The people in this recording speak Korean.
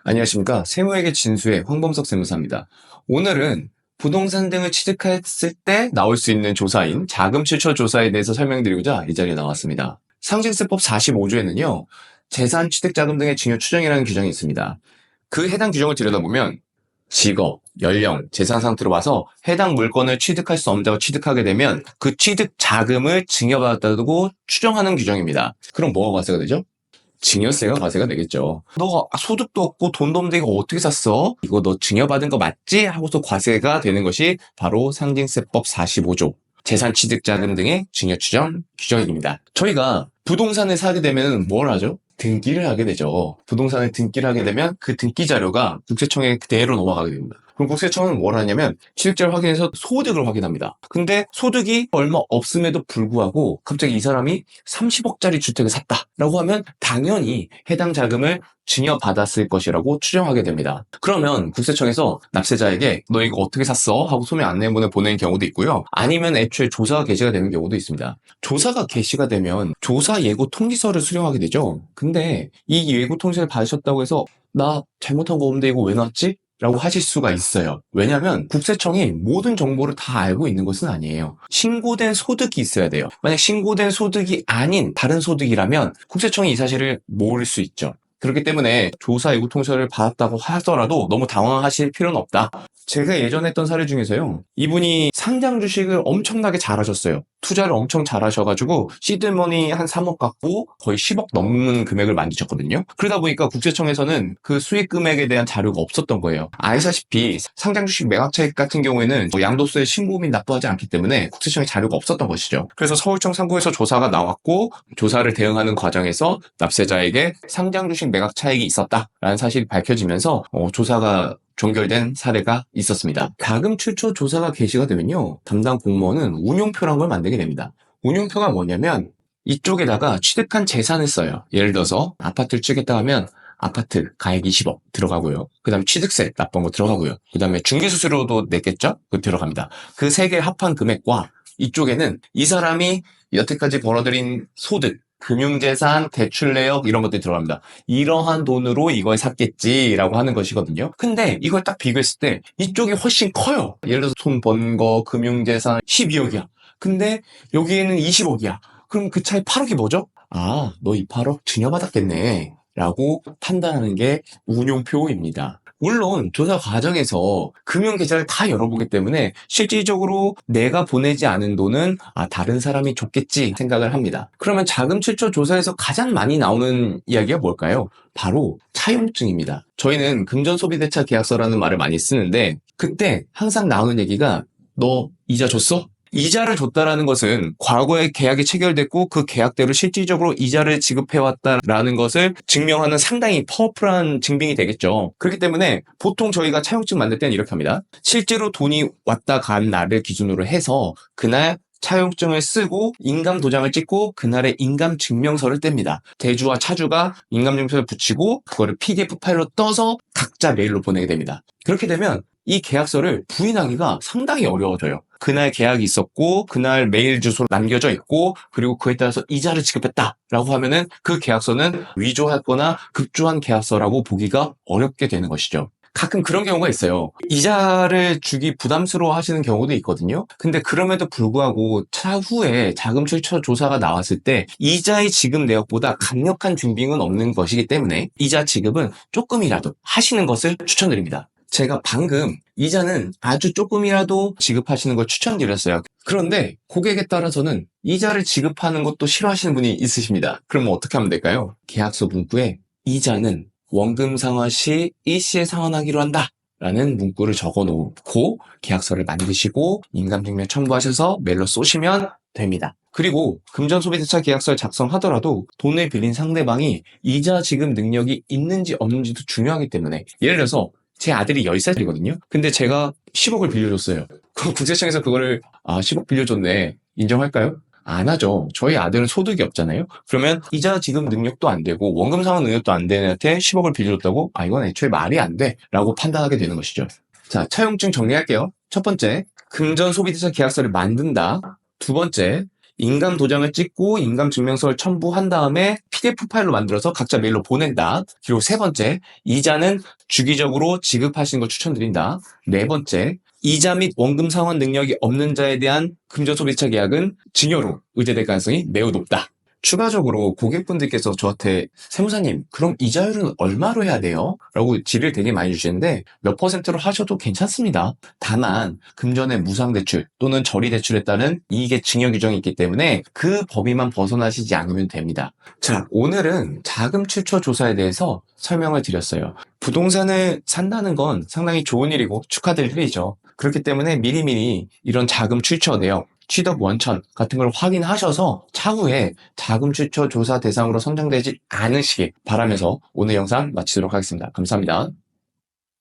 안녕하십니까. 세무회계 진수의 황범석 세무사입니다. 오늘은 부동산 등을 취득했을 때 나올 수 있는 조사인 자금 출처 조사에 대해서 설명드리고자 이 자리에 나왔습니다. 상징세법 45조에는요, 재산 취득 자금 등의 증여 추정이라는 규정이 있습니다. 그 해당 규정을 들여다보면 직업, 연령, 재산 상태로 봐서 해당 물건을 취득할 수 없는 자가 취득하게 되면 그 취득 자금을 증여받았다고 추정하는 규정입니다. 그럼 뭐가 과세가 되죠? 증여세가 과세가 되겠죠. 너 소득도 없고 돈도 없는데 이거 어떻게 샀어? 이거 너 증여받은 거 맞지? 하고서 과세가 되는 것이 바로 상징세법 45조 재산 취득 자금 등의 증여 추정 규정입니다. 저희가 부동산을 사게 되면 뭘 하죠? 등기를 하게 되죠. 부동산을 등기를 하게 되면 그 등기 자료가 국세청에 그대로 넘어가게 됩니다. 그럼 국세청은 뭘 하냐면 취득자를 확인해서 소득을 확인합니다. 근데 소득이 얼마 없음에도 불구하고 갑자기 이 사람이 30억짜리 주택을 샀다라고 하면 당연히 해당 자금을 증여받았을 것이라고 추정하게 됩니다. 그러면 국세청에서 납세자에게 너 이거 어떻게 샀어? 하고 소명 안내문을 보내는 경우도 있고요. 아니면 애초에 조사가 게시가 되는 경우도 있습니다. 조사가 게시가 되면 조사 예고 통지서를 수령하게 되죠. 근데 이 예고 통지서를 받으셨다고 해서 나 잘못한 거 없는데 이거 왜 나왔지? 라고 하실 수가 있어요. 왜냐하면 국세청이 모든 정보를 다 알고 있는 것은 아니에요. 신고된 소득이 있어야 돼요. 만약 신고된 소득이 아닌 다른 소득이라면 국세청이 이 사실을 모를 수 있죠. 그렇기 때문에 조사 예고 통지서를 받았다고 하더라도 너무 당황하실 필요는 없다. 제가 예전에 했던 사례 중에서요, 이분이 상장 주식을 엄청나게 잘하셨어요. 투자를 엄청 잘하셔가지고 시드머니 한 3억 갖고 거의 10억 넘는 금액을 만드셨거든요. 그러다 보니까 국세청에서는 그 수익 금액에 대한 자료가 없었던 거예요. 아시다시피 상장 주식 매각 차익 같은 경우에는 양도세 신고 및 납부하지 않기 때문에 국세청에 자료가 없었던 것이죠. 그래서 서울청 상고에서 조사가 나왔고 조사를 대응하는 과정에서 납세자에게 상장 주식 매각 차익이 있었다라는 사실이 밝혀지면서 조사가 종결된 사례가 있었습니다. 자금 출처 조사가 게시가 되면요, 담당 공무원은 운용표란 걸 만들게 됩니다. 운용표가 뭐냐면 이쪽에다가 취득한 재산을 써요. 예를 들어서 아파트를 취득했다 하면 아파트 가액 20억 들어가고요. 그 다음에 취득세 나쁜 거 들어가고요. 그 다음에 중개수수료도 냈겠죠? 그거 들어갑니다. 그 세 개 합한 금액과 이쪽에는 이 사람이 여태까지 벌어들인 소득, 금융재산, 대출 내역 이런 것들이 들어갑니다. 이러한 돈으로 이걸 샀겠지라고 하는 것이거든요. 근데 이걸 딱 비교했을 때 이쪽이 훨씬 커요. 예를 들어서 돈 번 거, 금융재산 12억이야. 근데 여기에는 20억이야. 그럼 그 차이 8억이 뭐죠? 아, 너 이 8억 증여받았겠네 라고 판단하는 게 운용표입니다. 물론 조사 과정에서 금융 계좌를 다 열어보기 때문에 실질적으로 내가 보내지 않은 돈은 다른 사람이 줬겠지 생각을 합니다. 그러면 자금 출처 조사에서 가장 많이 나오는 이야기가 뭘까요? 바로 차용증입니다. 저희는 금전소비대차 계약서라는 말을 많이 쓰는데 그때 항상 나오는 얘기가 너 이자 줬어? 이자를 줬다라는 것은 과거에 계약이 체결됐고 그 계약대로 실질적으로 이자를 지급해왔다라는 것을 증명하는 상당히 파워풀한 증빙이 되겠죠. 그렇기 때문에 보통 저희가 차용증 만들 때는 이렇게 합니다. 실제로 돈이 왔다 간 날을 기준으로 해서 그날 차용증을 쓰고 인감 도장을 찍고 그날의 인감 증명서를 뗍니다. 대주와 차주가 인감 증명서를 붙이고 그거를 PDF 파일로 떠서 각자 메일로 보내게 됩니다. 그렇게 되면 이 계약서를 부인하기가 상당히 어려워져요. 그날 계약이 있었고 그날 메일 주소로 남겨져 있고 그리고 그에 따라서 이자를 지급했다라고 하면은 그 계약서는 위조했거나 급조한 계약서라고 보기가 어렵게 되는 것이죠. 가끔 그런 경우가 있어요. 이자를 주기 부담스러워 하시는 경우도 있거든요. 근데 그럼에도 불구하고 차후에 자금 출처 조사가 나왔을 때 이자의 지급 내역보다 강력한 증빙은 없는 것이기 때문에 이자 지급은 조금이라도 하시는 것을 추천드립니다. 제가 방금 이자는 아주 조금이라도 지급하시는 걸 추천드렸어요. 그런데 고객에 따라서는 이자를 지급하는 것도 싫어하시는 분이 있으십니다. 그럼 어떻게 하면 될까요? 계약서 문구에 이자는 원금 상환 시 일시에 상환하기로 한다 라는 문구를 적어 놓고 계약서를 만드시고 인감증명 첨부하셔서 메일로 쏘시면 됩니다. 그리고 금전소비대차 계약서를 작성하더라도 돈을 빌린 상대방이 이자 지급 능력이 있는지 없는지도 중요하기 때문에 예를 들어서 제 아들이 10살이거든요. 근데 제가 10억을 빌려줬어요. 그럼 국세청에서 그거를 10억 빌려줬네 인정할까요? 안 하죠. 저희 아들은 소득이 없잖아요. 그러면 이자 지급 능력도 안 되고 원금 상환 능력도 안 되는 애한테 10억을 빌려줬다고 이건 애초에 말이 안 돼 라고 판단하게 되는 것이죠. 자, 차용증 정리할게요. 첫 번째, 금전소비대차 계약서를 만든다. 두 번째, 인감 도장을 찍고 인감 증명서를 첨부한 다음에 PDF 파일로 만들어서 각자 메일로 보낸다. 그리고 세 번째, 이자는 주기적으로 지급하시는 걸 추천드린다. 네 번째, 이자 및 원금 상환 능력이 없는 자에 대한 금전소비자 계약은 증여로 의제될 가능성이 매우 높다. 추가적으로 고객분들께서 저한테 세무사님 그럼 이자율은 얼마로 해야 돼요? 라고 질의를 되게 많이 주시는데 몇 퍼센트로 하셔도 괜찮습니다. 다만 금전의 무상대출 또는 저리대출에 따른 이익의 증여 규정이 있기 때문에 그 범위만 벗어나시지 않으면 됩니다. 자, 오늘은 자금 출처 조사에 대해서 설명을 드렸어요. 부동산을 산다는 건 상당히 좋은 일이고 축하드릴 일이죠. 그렇기 때문에 미리미리 이런 자금 출처 내역, 취득 원천 같은 걸 확인하셔서 차후에 자금 출처 조사 대상으로 선정되지 않으시길 바라면서 오늘 영상 마치도록 하겠습니다. 감사합니다.